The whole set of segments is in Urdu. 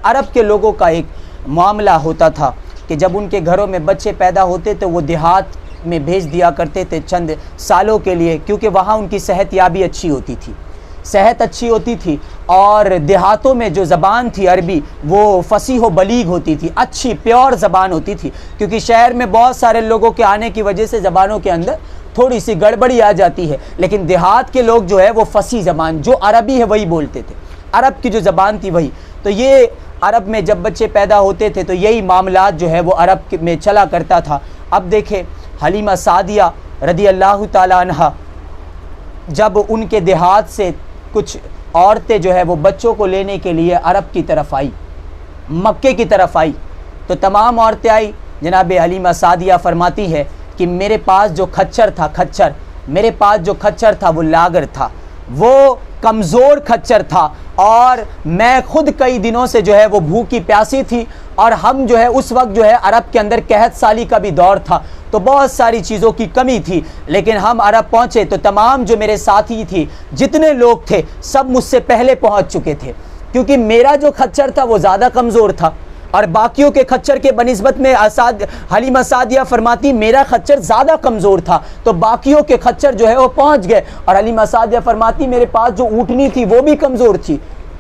عرب کے لوگوں کا ایک معاملہ ہوتا تھا کہ جب ان کے گھروں میں بچے پیدا ہوتے تو وہ دیہات میں بھیج دیا کرتے تھے چند سالوں کے لیے، کیونکہ وہاں ان کی صحت یابی اچھی ہوتی تھی، صحت اچھی ہوتی تھی، اور دیہاتوں میں جو زبان تھی عربی وہ فصیح و بلیغ ہوتی تھی، اچھی پیور زبان ہوتی تھی، کیونکہ شہر میں بہت سارے لوگوں کے آنے کی وجہ سے زبانوں کے اندر تھوڑی سی گڑبڑی آ جاتی ہے، لیکن دیہات کے لوگ جو ہے وہ فصیح زبان جو عربی ہے وہی بولتے تھے، عرب کی جو زبان تھی وہی. تو یہ عرب میں جب بچے پیدا ہوتے تھے تو یہی معاملات جو ہے وہ عرب میں چلا کرتا تھا. اب دیکھیں حلیمہ سعدیہ رضی اللہ تعالیٰ عنہ جب ان کے دیہات سے کچھ عورتیں جو ہے وہ بچوں کو لینے کے لیے عرب کی طرف آئی، مکے کی طرف آئی، تو تمام عورتیں آئی. جناب حلیمہ سعدیہ فرماتی ہے کہ میرے پاس جو کھچر تھا، میرے پاس جو کھچر تھا وہ لاغر تھا، وہ کمزور کھچر تھا، اور میں خود کئی دنوں سے جو ہے وہ بھوکی پیاسی تھی، اور ہم جو ہے اس وقت جو ہے عرب کے اندر قحط سالی کا بھی دور تھا، تو بہت ساری چیزوں کی کمی تھی. لیکن ہم عرب پہنچے تو تمام جو میرے ساتھی تھی، جتنے لوگ تھے، سب مجھ سے پہلے پہنچ چکے تھے، کیونکہ میرا جو کھچر تھا وہ زیادہ کمزور تھا، اور باقیوں کے کھچر کے بنسبت میں حلیمہ سعدیہ فرماتی میرا کھچر زیادہ کمزور تھا، تو باقیوں کے کھچر جو ہے وہ پہنچ گئے. اور حلیمہ سعدیہ فرماتی میرے پاس جو اونٹنی تھی وہ بھی کمزور تھی،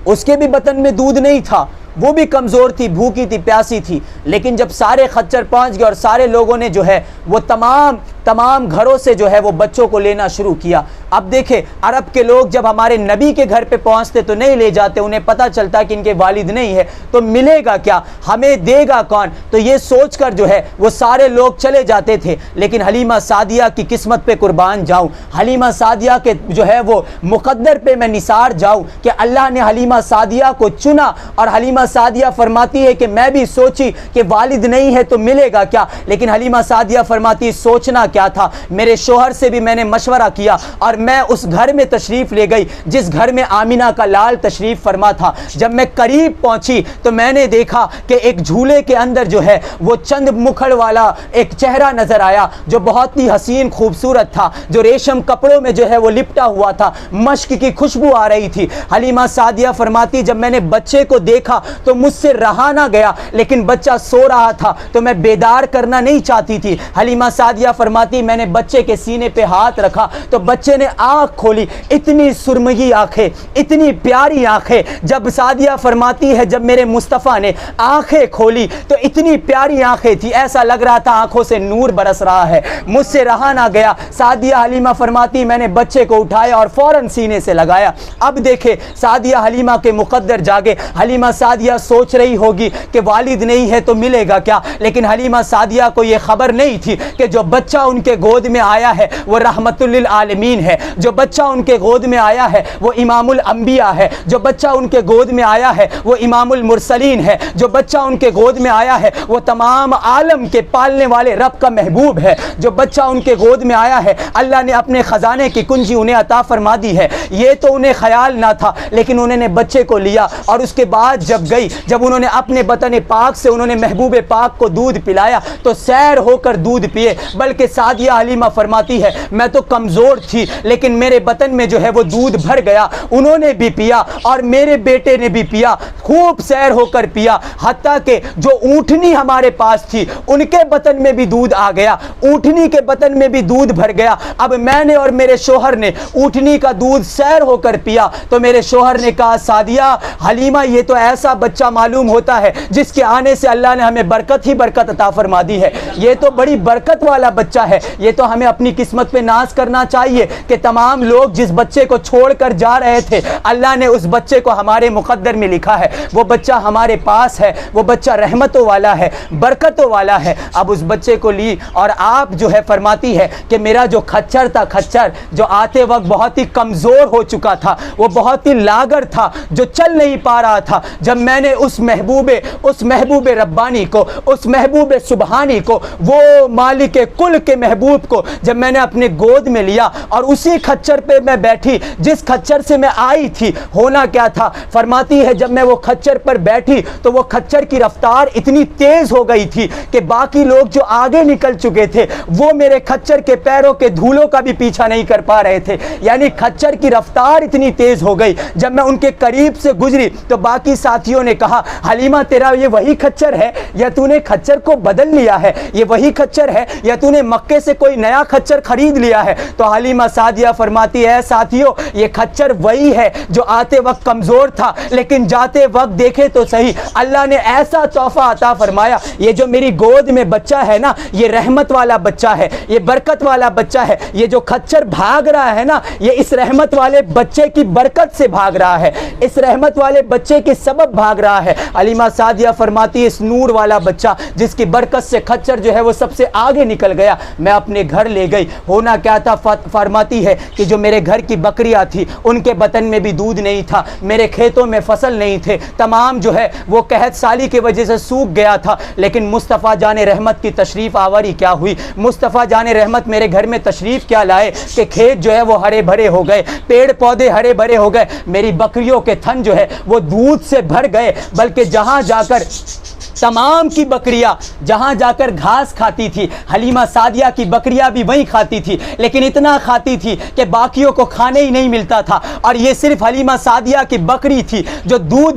اس کے بھی بطن میں دودھ نہیں تھا، وہ بھی کمزور تھی، بھوکی تھی، پیاسی تھی. لیکن جب سارے خچر پہنچ گئے اور سارے لوگوں نے جو ہے وہ تمام گھروں سے جو ہے وہ بچوں کو لینا شروع کیا. اب دیکھیں عرب کے لوگ جب ہمارے نبی کے گھر پہ پہنچتے تو نہیں لے جاتے، انہیں پتہ چلتا کہ ان کے والد نہیں ہے تو ملے گا کیا، ہمیں دے گا کون، تو یہ سوچ کر جو ہے وہ سارے لوگ چلے جاتے تھے. لیکن حلیمہ سعدیہ کی قسمت پہ قربان جاؤں، حلیمہ سعدیہ کے جو ہے وہ مقدر پہ میں نثار جاؤں کہ اللہ نے حلیمہ سعدیہ کو چنا. اور حلیمہ سعدیہ فرماتی ہے کہ میں بھی سوچی کہ والد نہیں ہے تو ملے گا کیا، لیکن حلیمہ سعدیہ فرماتی سوچنا کیا تھا، میرے شوہر سے بھی میں نے مشورہ کیا، اور میں اس گھر میں تشریف لے گئی جس گھر میں آمینہ کا لال تشریف فرما تھا. جب میں قریب پہنچی تو میں نے دیکھا کہ ایک جھولے کے اندر جو ہے وہ چند مکھڑ والا ایک چہرہ نظر آیا جو بہت ہی حسین خوبصورت تھا، جو ریشم کپڑوں میں جو ہے وہ لپٹا ہوا تھا، مشک کی خوشبو آ رہی تھی. حلیمہ سعدیہ فرماتی جب میں نے بچے کو دیکھا تو مجھ سے رہا نہ گیا، لیکن بچہ سو رہا تھا تو میں بیدار کرنا نہیں چاہتی تھی. حلیمہ سعدیہ فرماتی میں نے بچے کے سینے پہ ہاتھ رکھا تو بچے نے آنکھ کھولی، اتنی سرمئی آنکھیں، اتنی پیاری آنکھیں. جب سعدیہ فرماتی ہے جب میرے مصطفیٰ نے آنکھیں کھولی تو اتنی پیاری آنکھیں تھی، ایسا لگ رہا تھا آنکھوں سے نور برس رہا ہے، مجھ سے رہا نہ گیا. سعدیہ حلیمہ فرماتی میں نے بچے کو اٹھایا اور فوراً سینے سے لگایا. اب دیکھے سعدیہ حلیمہ کے مقدر جاگے. حلیمہ سعدیہ سوچ رہی ہوگی کہ والد نہیں ہے تو ملے گا کیا، لیکن حلیمہ سعدیہ کو یہ خبر نہیں تھی کہ جو بچہ ان کے گود میں آیا ہے وہ رحمت للعالمین ہے، جو بچہ ان کے گود میں آیا ہے وہ امام الانبیاء ہے، جو بچہ ان کے گود میں آیا ہے وہ امام المرسلین ہے، جو بچہ ان کے گود میں آیا ہے وہ تمام عالم کے پالنے والے رب کا محبوب ہے، جو بچہ ان کے گود میں آیا ہے اللہ نے اپنے خزانے کی کنجی انہیں عطا فرما دی ہے. یہ تو انہیں خیال نہ تھا، لیکن انہوں نے بچے کو لیا، اور اس کے بعد جب انہوں نے اپنے بطن پاک سے انہوں نے محبوب پاک کو دودھ پلایا تو سیر ہو کر دودھ پیے. بلکہ سعدیہ حلیمہ فرماتی ہے میں تو کمزور تھی لیکن میرے بطن میں جو ہے وہ دودھ بھر گیا، انہوں نے بھی پیا اور میرے بیٹے نے بھی پیا، خوب سیر ہو کر پیا، حتیٰ کہ جو اونٹنی ہمارے پاس تھی ان کے بطن میں بھی دودھ آ گیا، اونٹنی کے بطن میں بھی دودھ بھر گیا. اب میں نے اور میرے شوہر نے اونٹنی کا دودھ سیر ہو کر پیا تو میرے شوہر نے کہا سعدیہ حلیمہ یہ تو ایسا بچہ معلوم ہوتا ہے جس کے آنے سے اللہ نے ہمیں برکت ہی برکت عطا فرما دی ہے، یہ تو بڑی برکت والا بچہ ہے. یہ تو ہمیں اپنی قسمت پہ ناز کرنا چاہیے کہ تمام لوگ جس بچے کو چھوڑ کر جا رہے تھے اللہ نے اس بچے کو ہمارے مقدر میں لکھا ہے، وہ بچہ ہمارے پاس ہے، وہ بچہ رحمتوں والا ہے، برکتوں والا ہے. اب اس بچے کو لی اور آپ جو ہے فرماتی ہے کہ میرا جو کھچر تھا، کھچر جو آتے وقت بہت ہی کمزور ہو چکا تھا، وہ بہت ہی لاغر تھا، جو چل نہیں پا رہا تھا، جب میں نے اس محبوب ربانی کو، اس محبوب سبحانی کو، وہ مالک کل کے محبوب کو جب میں نے اپنے گود میں لیا اور اسی کھچر پہ میں بیٹھی جس کھچر سے میں آئی تھی، ہونا کیا تھا؟ فرماتی ہے جب میں وہ کھچر پر بیٹھی تو وہ کھچر کی رفتار اتنی تیز ہو گئی تھی کہ باقی لوگ جو آگے نکل چکے تھے وہ میرے کھچر کے پیروں کے دھولوں کا بھی پیچھا نہیں کر پا رہے تھے، یعنی کھچر کی رفتار اتنی تیز ہو گئی۔ جب میں ان کے قریب سے گزری تو باقی ساتھیوں نے کہا حلیمہ تیرا یہ وہی کھچر ہے یا تو نے کھچر کو بدل لیا ہے؟ یہ وہی کھچر ہے یا تو نے مکے سے کوئی نیا کھچر خرید لیا ہے؟ تو حلیمہ سعدیہ فرماتی ہے ساتھیوں یہ کھچر وہی ہے جو آتے وقت کمزور تھا لیکن جاتے وقت دیکھے تو صحیح اللہ نے ایسا تحفہ عطا فرمایا، یہ جو میری گود میں بچہ ہے نا یہ رحمت والا بچہ ہے، یہ برکت والا بچہ ہے، یہ جو کھچر بھاگ رہا ہے نا یہ اس رحمت والے بچے کی برکت سے بھاگ رہا ہے، اس رحمت والے بچے کے سبب بھاگ رہا ہے۔ حلیمہ سعدیہ فرماتی ہے اس نور والا بچہ جس کی برکت سے کھچر جو ہے وہ سب سے آگے نکل گیا، میں اپنے گھر لے گئی۔ ہونا کیا تھا؟ فرماتی ہے کہ جو میرے گھر کی بکریاں تھی ان کے بطن میں بھی دودھ نہیں تھا، میرے کھیتوں میں فصل نہیں تھے، تمام جو ہے وہ قحط سالی کی وجہ سے سوکھ گیا تھا، لیکن مصطفیٰ جان رحمت کی تشریف آوری کیا ہوئی؟ مصطفیٰ جان رحمت میرے گھر میں تشریف کیا لائے کہ کھیت جو ہے وہ ہرے بھرے ہو گئے، پیڑ پودے ہرے بھرے ہو گئے، میری بکریوں کے تھن جو ہے وہ دودھ سے بھر گئے، بلکہ جہاں جا کر تمام کی بکریاں جہاں جا کر گھاس کھاتی تھی حلیمہ سعدیہ کی بکریاں بھی وہیں کھاتی تھی، لیکن اتنا کھاتی تھی کہ باقیوں کو کھانے ہی نہیں ملتا تھا، اور یہ صرف حلیمہ سعدیہ کی بکری تھی جو دودھ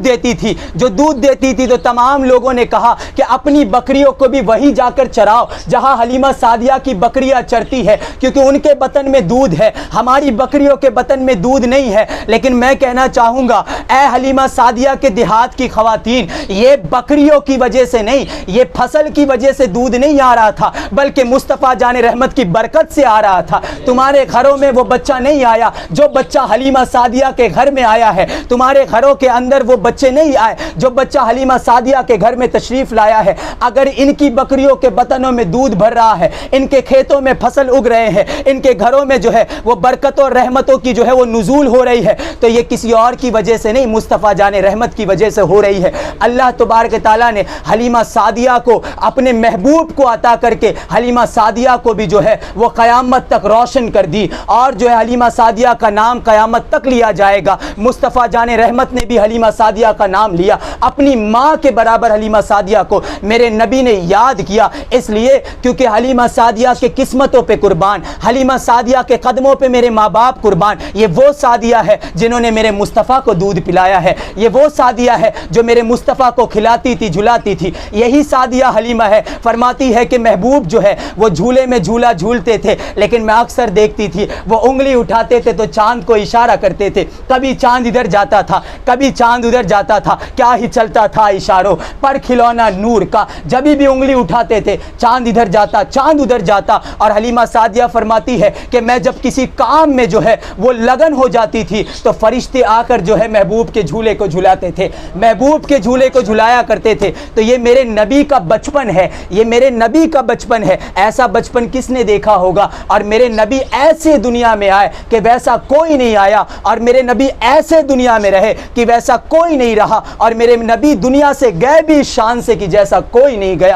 دیتی تھی تو تمام لوگوں نے کہا کہ اپنی بکریوں کو بھی وہیں جا کر چراؤ جہاں حلیمہ سعدیہ کی بکریاں چرتی ہے، کیونکہ ان کے بطن میں دودھ ہے، ہماری بکریوں کے بطن میں دودھ نہیں ہے۔ لیکن میں کہنا چاہوں گا اے حلیمہ سعدیہ کے دیہات کی خواتین، یہ بکریوں کی وجہ سے نہیں، یہ فصل کی وجہ سے دودھ نہیں آ رہا تھا بلکہ مصطفیٰ جان رحمت کی برکت سے آ رہا تھا۔ تمہارے گھروں میں وہ بچہ نہیں آیا جو بچہ حلیمہ سعدیہ کے گھر میں آیا ہے، تمہارے گھروں کے اندر وہ بچے نہیں آئے جو بچہ حلیمہ سعدیہ کے گھر میں تشریف لایا ہے۔ اگر ان کی بکریوں کے بطنوں میں دودھ بھر رہا ہے، ان کے کھیتوں میں فصل اگ رہے ہیں، ان کے گھروں میں جو ہے وہ برکتوں اور رحمتوں کی جو ہے وہ نزول ہو رہی ہے، تو یہ کسی اور کی وجہ سے نہیں، مصطفیٰ جان رحمت کی وجہ سے ہو رہی ہے۔ اللہ تبارک تعالیٰ نے حلیمہ سعدیہ کو اپنے محبوب کو عطا کر کے حلیمہ سعدیہ کو بھی جو ہے وہ قیامت تک روشن کر دی، اور جو ہے حلیمہ سعدیہ کا نام قیامت تک لیا جائے گا۔ مصطفیٰ جان رحمت نے بھی حلیمہ سعدیہ کا نام لیا، اپنی ماں کے برابر حلیمہ سعدیہ کو میرے نبی نے یاد کیا، اس لیے کیونکہ حلیمہ سعدیہ کے قسمتوں پہ قربان، حلیمہ سعدیہ کے قدموں پہ میرے ماں باپ قربان۔ یہ وہ سعدیہ ہے جنہوں نے میرے مصطفیٰ کو دودھ پلایا ہے، یہ وہ سعدیہ ہے جو میرے مصطفیٰ کو کھلاتی تھی جھلاتی تھی، یہی سعدیہ حلیمہ ہے۔ فرماتی ہے کہ محبوب جو ہے وہ جھولے میں جھولا جھولتے تھے، لیکن میں اکثر دیکھتی تھی وہ انگلی اٹھاتے تھے تو چاند کو اشارہ کرتے تھے، کبھی چاند ادھر جاتا تھا کبھی چاند ادھر جاتا تھا، کیا ہی چلتا تھا اشاروں پر کھلونا نور کا، جب بھی انگلی اٹھاتے تھے چاند ادھر جاتا چاند ادھر جاتا۔ اور حلیمہ سعدیہ فرماتی ہے کہ میں جب کسی کام میں جو ہے وہ لگن ہو جاتی تھی تو فرشتے آ کر جو ہے محبوب کے جھولے کو جھلاتے تھے، محبوب کے جھولے کو جھلایا کرتے تھے۔ تو یہ میرے نبی کا بچپن ہے، یہ میرے نبی کا بچپن ہے، ایسا بچپن کس نے دیکھا ہوگا؟ اور میرے نبی ایسے دنیا میں آئے کہ ویسا کوئی نہیں آیا، اور میرے نبی ایسے دنیا میں رہے کہ ویسا کوئی نہیں رہا، اور میرے نبی دنیا سے گئے بھی شان سے کہ جیسا کوئی نہیں گیا۔